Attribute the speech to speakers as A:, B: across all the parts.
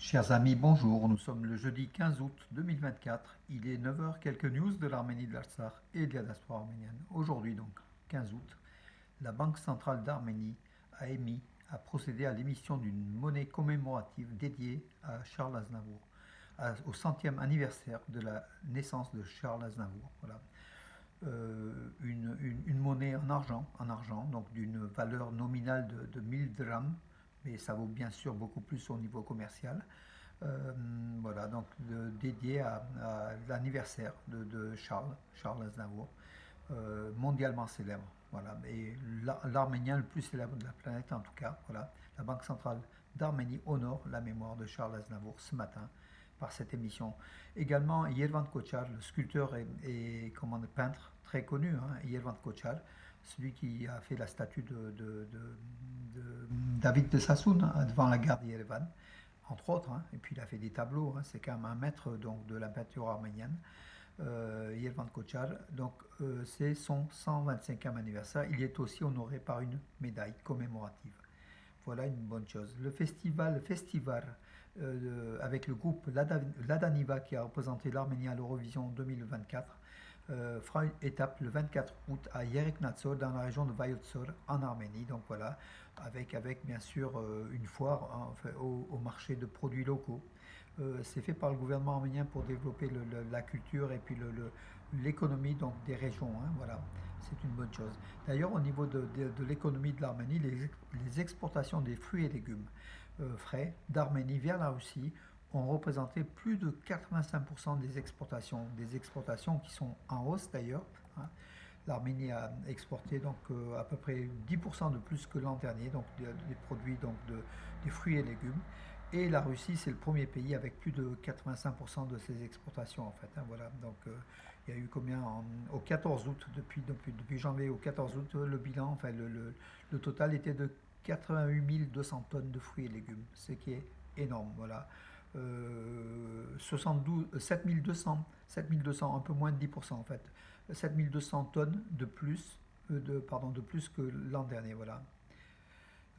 A: Chers amis, bonjour. Nous sommes le jeudi 15 août 2024. Il est 9 heures. Quelques news de l'Arménie, de l'Artsakh et de la diaspora arménienne. Aujourd'hui, donc, 15 août, la Banque centrale d'Arménie a procédé à l'émission d'une monnaie commémorative dédiée à Charles Aznavour, au centième anniversaire de la naissance de Charles Aznavour. Voilà. Une monnaie en argent, donc d'une valeur nominale de 1000 dirhams, mais ça vaut bien sûr beaucoup plus au niveau commercial. Euh, voilà, donc dédié à l'anniversaire de Charles Aznavour, mondialement célèbre. Voilà, et l'Arménien le plus célèbre de la planète en tout cas. Voilà, la Banque centrale d'Arménie honore la mémoire de Charles Aznavour ce matin par cette émission. Également, Yervan Kochar, le sculpteur et peintre très connu, hein, Yervan Kochar, celui qui a fait la statue de David de Sassoon, hein, devant la gare d'Yerevan, entre autres, hein. Et puis il a fait des tableaux, hein. C'est quand même un maître donc, de la peinture arménienne, Yervan Kochar. Donc c'est son 125e anniversaire. Il est aussi honoré par une médaille commémorative. Voilà une bonne chose. Le festival avec le groupe Ladaniva qui a représenté l'Arménie à l'Eurovision 2024 fera une étape le 24 août à Yereknatsor dans la région de Vayotsor en Arménie. Donc voilà, avec bien sûr une foire, hein, enfin, au marché de produits locaux. C'est fait par le gouvernement arménien pour développer la culture et puis l'économie donc des régions, hein, voilà, c'est une bonne chose. D'ailleurs, au niveau de l'économie de l'Arménie, les exportations des fruits et légumes frais d'Arménie vers la Russie ont représenté plus de 85% des exportations qui sont en hausse d'ailleurs, hein. L'Arménie a exporté donc à peu près 10% de plus que l'an dernier, donc des produits donc des fruits et légumes. Et la Russie, c'est le premier pays avec plus de 85% de ses exportations en fait, hein, voilà. Donc il y a eu combien au 14 août, depuis janvier au 14 août, le bilan, enfin le total était de 88 200 tonnes de fruits et légumes, ce qui est énorme, voilà. 7200, un peu moins de 10% en fait. 7200 tonnes de plus, de plus que l'an dernier, voilà.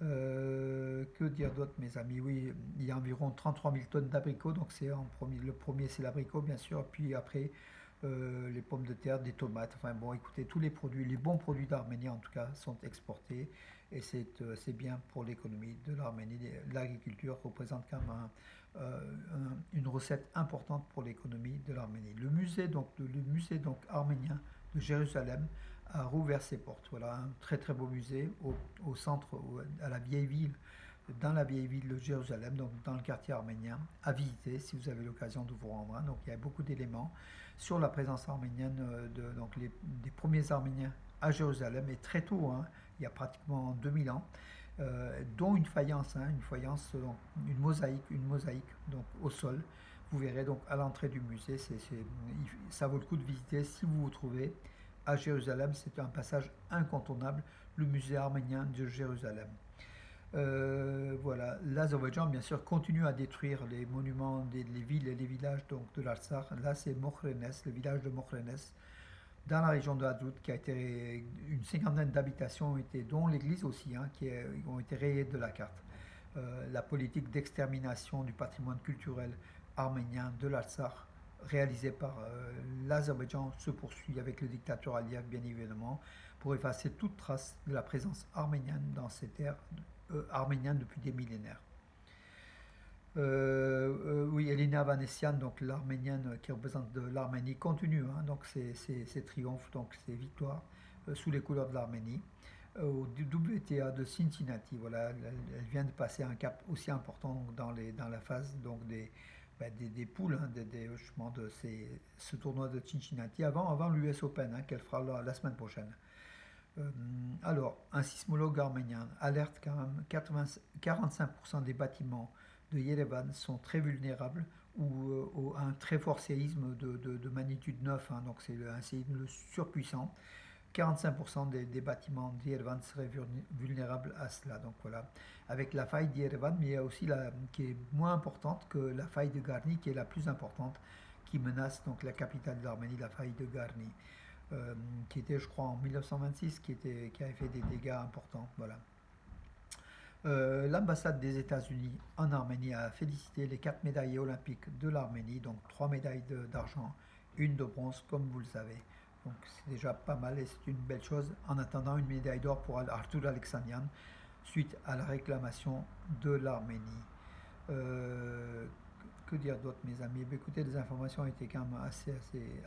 A: Que dire d'autre, mes amis? Oui, il y a environ 33 000 tonnes d'abricots, donc c'est en premier, le premier c'est l'abricot bien sûr, puis après les pommes de terre, des tomates, enfin bon, écoutez, tous les produits, les bons produits d'Arménie en tout cas, sont exportés et c'est bien pour l'économie de l'Arménie. L'agriculture représente quand même une recette importante pour l'économie de l'Arménie. Le musée donc arménien de Jérusalem a rouvert ses portes. Voilà, un très très beau musée au centre, à la vieille ville, dans la vieille ville de Jérusalem, donc dans le quartier arménien, à visiter si vous avez l'occasion de vous rendre, hein. Donc il y a beaucoup d'éléments sur la présence arménienne, des premiers Arméniens à Jérusalem, et très tôt, hein, il y a pratiquement 2000 ans, dont une faïence, hein, donc, une mosaïque donc, au sol. Vous verrez donc à l'entrée du musée, ça vaut le coup de visiter si vous vous trouvez à Jérusalem. C'est un passage incontournable, le musée arménien de Jérusalem. Voilà, l'Azerbaïdjan bien sûr continue à détruire les monuments, les villes et les villages donc, de l'Artsakh. Là c'est Mokhrenes, le village de Mokhrenes, dans la région de Hadzout, qui a été une cinquantaine d'habitations dont l'église aussi, hein, ont été rayées de la carte. La politique d'extermination du patrimoine culturel arménien de l'Artsakh réalisée par l'Azerbaïdjan se poursuit avec le dictateur Aliyev bien évidemment pour effacer toute trace de la présence arménienne dans ces terres arméniennes depuis des millénaires. Oui, Elina Vanessian, donc l'arménienne qui représente de l'Arménie, continue, hein, donc ses triomphes, donc ses victoires sous les couleurs de l'Arménie. Au WTA de Cincinnati, voilà, elle vient de passer un cap aussi important dans la phase donc des poules, hein, justement de ce tournoi de Cincinnati avant l'US Open, hein, qu'elle fera la semaine prochaine. Alors, un sismologue arménien alerte quand même 45% des bâtiments de Yerevan sont très vulnérables ou à un très fort séisme de magnitude 9, hein, donc c'est un séisme surpuissant. 45% des bâtiments d'Yerevan seraient vulnérables à cela. Donc voilà, avec la faille d'Yerevan, mais il y a aussi qui est moins importante que la faille de Garni, qui est la plus importante, qui menace donc la capitale de l'Arménie, la faille de Garni, qui était, je crois, en 1926, qui avait fait des dégâts importants. Voilà. L'ambassade des États-Unis en Arménie a félicité les 4 médaillés olympiques de l'Arménie, donc 3 médailles d'argent, une de bronze, comme vous le savez. Donc c'est déjà pas mal et c'est une belle chose. En attendant une médaille d'or pour Artur Alexanian, suite à la réclamation de l'Arménie. Euh, que dire d'autre, mes amis? Écoutez, les informations étaient quand même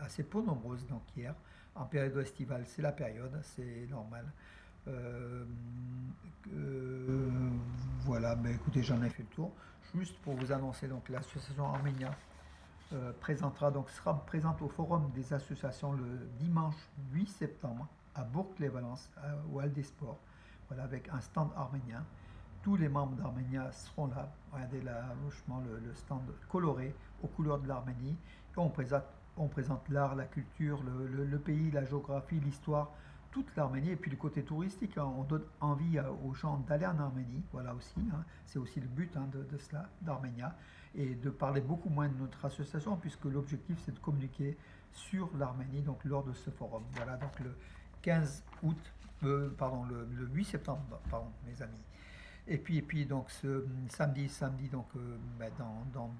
A: assez peu nombreuses donc hier. En période estivale, c'est la période, c'est normal. Euh, euh, voilà, ben écoutez, j'en ai fait le tour. Juste pour vous annoncer, donc l'association Arménia sera présente au Forum des associations le dimanche 8 septembre à Bourg-les-Valences, au Hall des Sports, voilà, avec un stand arménien. Tous les membres d'Arménia seront là. Regardez là, franchement, le stand coloré aux couleurs de l'Arménie. Et on présente l'art, la culture, le pays, la géographie, l'histoire, toute l'Arménie. Et puis le côté touristique, hein, on donne envie aux gens d'aller en Arménie. Voilà aussi, hein. C'est aussi le but, hein, de cela, d'Arménia. Et de parler beaucoup moins de notre association, puisque l'objectif c'est de communiquer sur l'Arménie donc lors de ce forum. Voilà, donc le 15 août, pardon, le 8 septembre, pardon, mes amis. Et puis donc ce samedi donc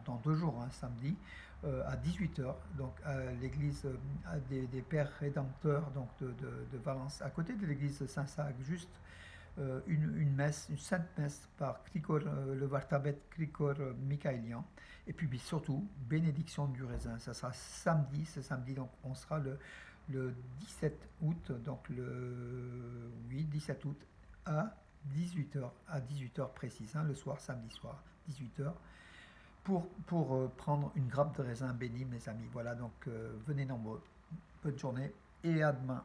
A: dans 2 jours, hein, samedi à 18 h donc à l'église des Pères Rédempteurs donc de Valence, à côté de l'église Saint-Sac, juste une messe, une sainte messe par Krikor, le Vartabet Krikor Mikhailian. Et puis surtout, bénédiction du raisin. Ça sera samedi, ce samedi, donc on sera le 17 août, donc oui, 17 août à 18 h, à 18 h précise, hein, le soir, samedi soir, 18 h, pour prendre une grappe de raisin béni, mes amis. Voilà, donc venez nombreux. Bonne journée et à demain.